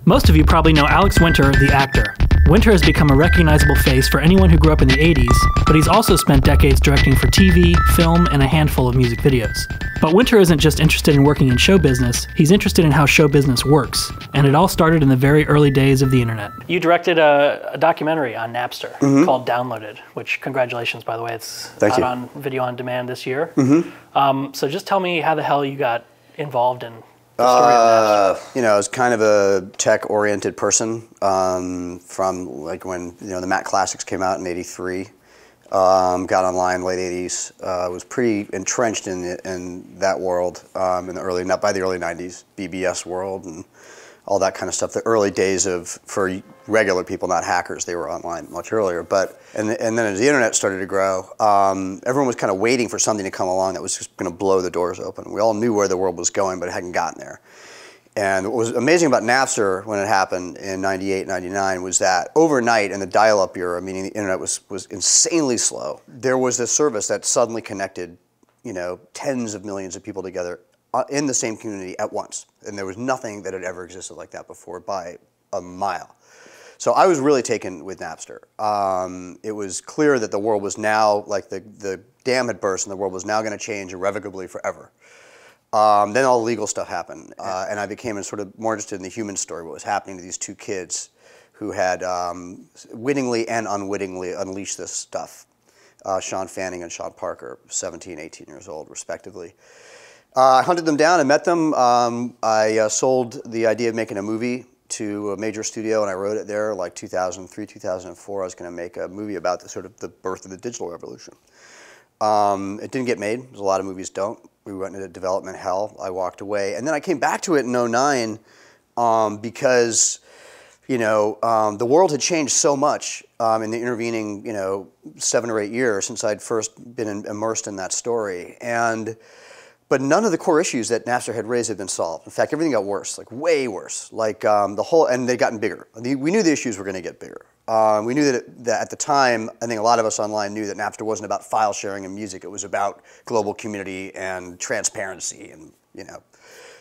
Most of you probably know Alex Winter, the actor. Winter has become a recognizable face for anyone who grew up in the 80s, but he's also spent decades directing for TV, film, and a handful of music videos. But Winter isn't just interested in working in show business, he's interested in how show business works, and it all started in the very early days of the internet. You directed a documentary on Napster called Downloaded, which, congratulations, by the way, it's out on video on demand this year. So just tell me how the hell you got involved in the story of Napster. You know, I was kind of a tech-oriented person from like when the Mac Classics came out in '83. Got online late '80s. Was pretty entrenched in that world by the early '90s, BBS world and all that kind of stuff. The early days for regular people, not hackers, they were online much earlier. But and then as the internet started to grow, everyone was kind of waiting for something to come along that was just going to blow the doors open. We all knew where the world was going, but it hadn't gotten there. And what was amazing about Napster when it happened in '98, '99 was that overnight in the dial-up era, meaning the internet was insanely slow, there was this service that suddenly connected, tens of millions of people together in the same community at once. And there was nothing that had ever existed like that before by a mile. So I was really taken with Napster. It was clear that the world was now, like the dam had burst and the world was now going to change irrevocably forever. Then all the legal stuff happened, and I became sort of more interested in the human story, what was happening to these two kids who had wittingly and unwittingly unleashed this stuff. Sean Fanning and Sean Parker, 17, 18 years old, respectively. I hunted them down and met them. I sold the idea of making a movie to a major studio, and I wrote it there like 2003, 2004. I was going to make a movie about the birth of the digital revolution. It didn't get made, as a lot of movies don't. We went into development hell. I walked away. And then I came back to it in '09 because, the world had changed so much in the intervening, 7 or 8 years since I'd first been immersed in that story. But none of the core issues that Napster had raised had been solved. In fact, everything got worse, like way worse. Like and they'd gotten bigger. We knew the issues were going to get bigger. We knew that at the time, I think a lot of us online knew that Napster wasn't about file sharing and music. It was about global community and transparency and,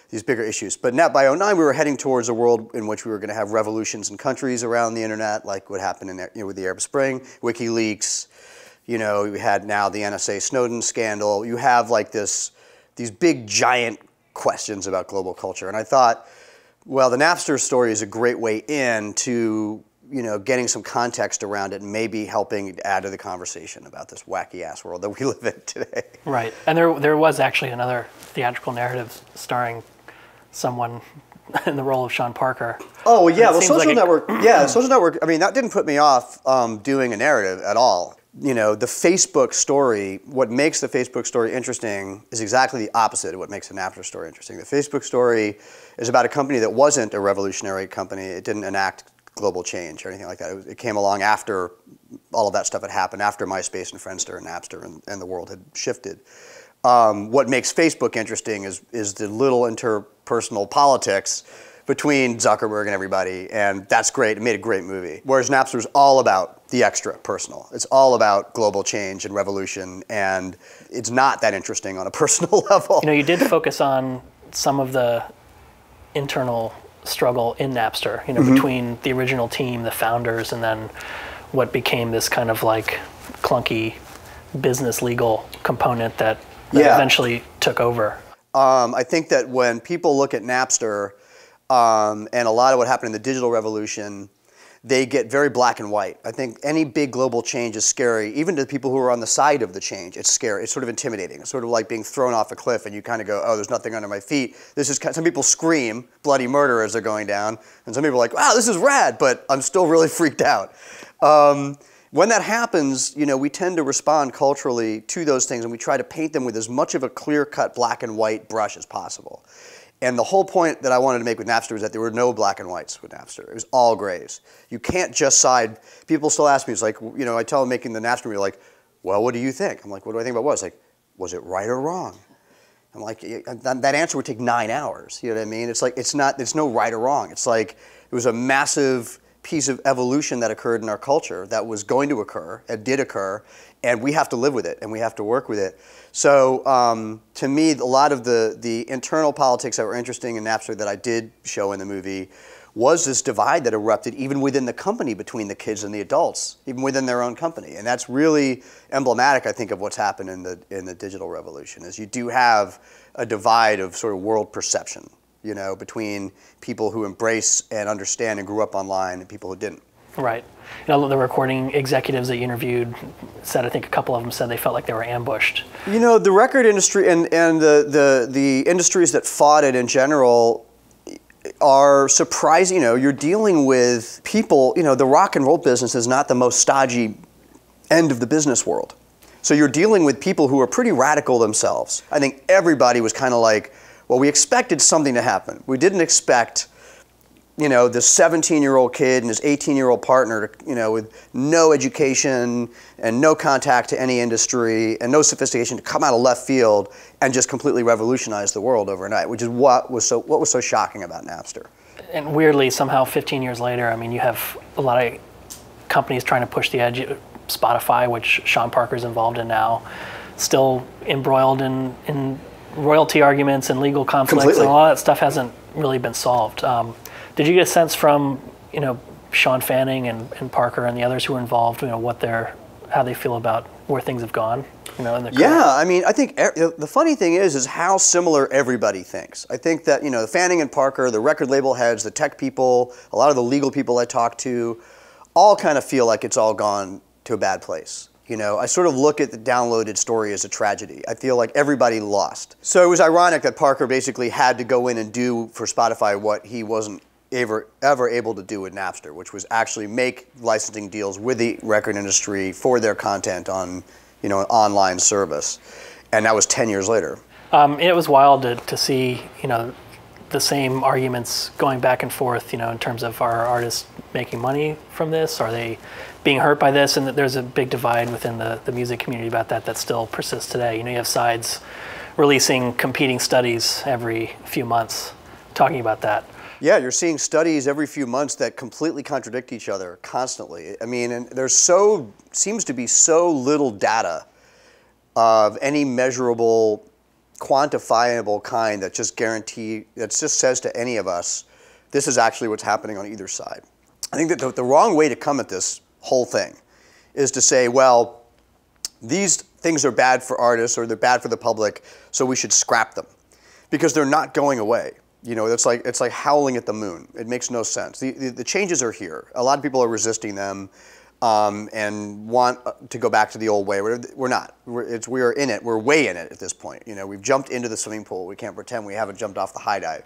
these bigger issues. But now by '09, we were heading towards a world in which we were going to have revolutions in countries around the internet, like what happened with the Arab Spring, WikiLeaks. We had now the NSA Snowden scandal. You have like these big, giant questions about global culture. And I thought, well, the Napster story is a great way in to, getting some context around it and maybe helping add to the conversation about this wacky-ass world that we live in today. Right. And there was actually another theatrical narrative starring someone in the role of Sean Parker. Oh, yeah. Well, Social Network, Social Network, I mean, that didn't put me off doing a narrative at all. The Facebook story, what makes the Facebook story interesting is exactly the opposite of what makes the Napster story interesting. The Facebook story is about a company that wasn't a revolutionary company. It didn't enact global change or anything like that. It came along after all of that stuff had happened, after MySpace and Friendster and Napster and the world had shifted. What makes Facebook interesting is the little interpersonal politics between Zuckerberg and everybody, and that's great. It made a great movie. Whereas Napster's all about the extra personal. It's all about global change and revolution, and it's not that interesting on a personal level. You did focus on some of the internal struggle in Napster, between the original team, the founders, and then what became this kind of like clunky business legal component that eventually took over. I think that when people look at Napster, and a lot of what happened in the digital revolution, they get very black and white. I think any big global change is scary, even to the people who are on the side of the change. It's scary. It's sort of intimidating. It's sort of like being thrown off a cliff and you kind of go, oh, there's nothing under my feet. Some people scream bloody murder as they're going down, and some people are like, wow, this is rad, but I'm still really freaked out. When that happens, we tend to respond culturally to those things, and we try to paint them with as much of a clear-cut black and white brush as possible. And the whole point that I wanted to make with Napster was that there were no black and whites with Napster. It was all grays. You can't just side. People still ask me, it's like, I tell them making the Napster movie, like, well, what do you think? I'm like, what do I think about what? It's like, was it right or wrong? I'm like, that answer would take 9 hours. You know what I mean? It's like, it's no right or wrong. It's like, it was a massive piece of evolution that occurred in our culture that was going to occur, it did occur, and we have to live with it, and we have to work with it. So to me, a lot of the internal politics that were interesting in Napster that I did show in the movie was this divide that erupted even within the company between the kids and the adults, even within their own company. And that's really emblematic, I think, of what's happened in the digital revolution, is you do have a divide of sort of world perception, you know, between people who embrace and understand and grew up online and people who didn't. Right. You know, the recording executives that you interviewed said, I think a couple of them said they felt like they were ambushed. You know, the record industry and the industries that fought it in general are surprising. You know, you're dealing with people, you know, the rock and roll business is not the most stodgy end of the business world. So you're dealing with people who are pretty radical themselves. I think everybody was kind of like, well, we expected something to happen. We didn't expect, you know, this 17-year-old kid and his 18-year-old partner, you know, with no education and no contact to any industry and no sophistication to come out of left field and just completely revolutionize the world overnight, which is what was so shocking about Napster. And weirdly, somehow 15 years later, I mean, you have a lot of companies trying to push the edge. Spotify, which Sean Parker's involved in now, still embroiled in royalty arguments and legal conflicts. Completely. And a lot of that stuff hasn't really been solved. Did you get a sense from, you know, Sean Fanning and Parker and the others who were involved, you know, how they feel about where things have gone, you know, in the career? Yeah, I mean, I think the funny thing is how similar everybody thinks. I think that, you know, Fanning and Parker, the record label heads, the tech people, a lot of the legal people I talk to, all kind of feel like it's all gone to a bad place. You know, I sort of look at the downloaded story as a tragedy. I feel like everybody lost. So it was ironic that Parker basically had to go in and do for Spotify what he wasn't ever able to do with Napster, which was actually make licensing deals with the record industry for their content on, you know, an online service. And that was 10 years later. It was wild to see, you know, the same arguments going back and forth, you know, in terms of, are artists making money from this? Are they being hurt by this? And there's a big divide within the music community about that still persists today. You know, you have sides releasing competing studies every few months talking about that. Yeah, you're seeing studies every few months that completely contradict each other constantly. I mean, and there's seems to be so little data of any measurable, quantifiable kind that just says to any of us, this is actually what's happening on either side. I think that the wrong way to come at this whole thing is to say, well, these things are bad for artists or they're bad for the public, so we should scrap them, because they're not going away. You know, it's like howling at the moon. It makes no sense. The changes are here. A lot of people are resisting them and want to go back to the old way. We're not. We are in it. We're way in it at this point. You know, we've jumped into the swimming pool. We can't pretend we haven't jumped off the high dive.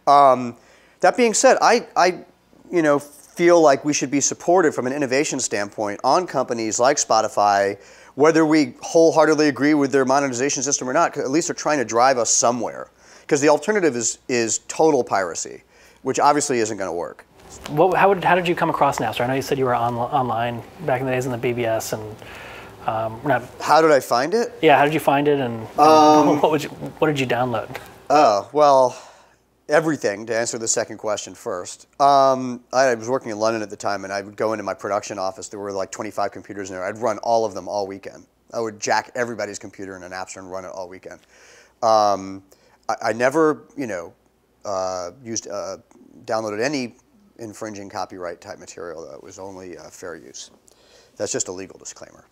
That being said, I you know, feel like we should be supported from an innovation standpoint on companies like Spotify, whether we wholeheartedly agree with their monetization system or not, because at least they're trying to drive us somewhere. Because the alternative is total piracy, which obviously isn't going to work. How did you come across Napster? I know you said you were online back in the days in the BBS, and How did I find it? Yeah, how did you find it, and what did you download? Oh, well, everything, to answer the second question first. I was working in London at the time, and I would go into my production office. There were like 25 computers in there. I'd run all of them all weekend. I would jack everybody's computer in a Napster and run it all weekend. I never, you know, downloaded any infringing copyright type material. That was only fair use. That's just a legal disclaimer.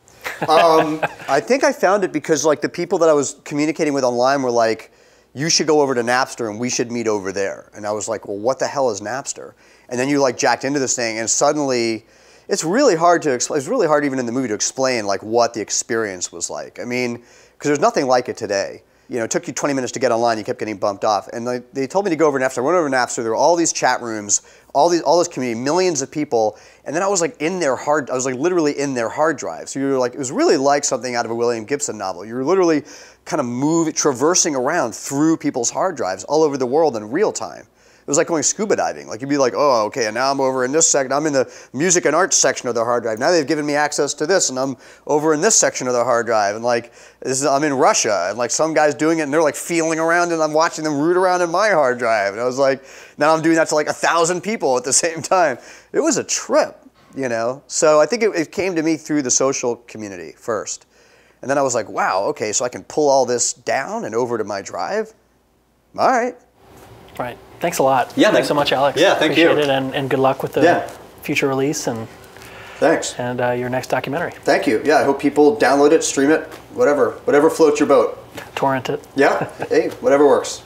I think I found it because like the people that I was communicating with online were like, you should go over to Napster and we should meet over there. And I was like, well, what the hell is Napster? And then you like jacked into this thing and suddenly it's really hard to explain. It's really hard even in the movie to explain like what the experience was like. I mean, because there's nothing like it today. You know, it took you 20 minutes to get online, you kept getting bumped off. And they told me to go over to Napster. I went over to Napster, there were all these chat rooms, all this community, millions of people. And then I was like I was like literally in their hard drive. So you were like, it was really like something out of a William Gibson novel. You were literally kind of traversing around through people's hard drives all over the world in real time. It was like going scuba diving. Like you'd be like, oh, okay, and now I'm over in this section. I'm in the music and arts section of the hard drive. Now they've given me access to this, and I'm over in this section of the hard drive. And like, I'm in Russia, and like some guy's doing it, and they're like feeling around, and I'm watching them root around in my hard drive. And I was like, now I'm doing that to like 1,000 people at the same time. It was a trip, you know? So I think it came to me through the social community first. And then I was like, wow, okay, so I can pull all this down and over to my drive? All right. Right. Thanks a lot. Yeah. Thanks so much, Alex. Yeah, thank you. Appreciate it, and good luck with the future release and thanks. And your next documentary. Thank you. Yeah, I hope people download it, stream it, whatever floats your boat. Torrent it. Yeah. Hey, whatever works.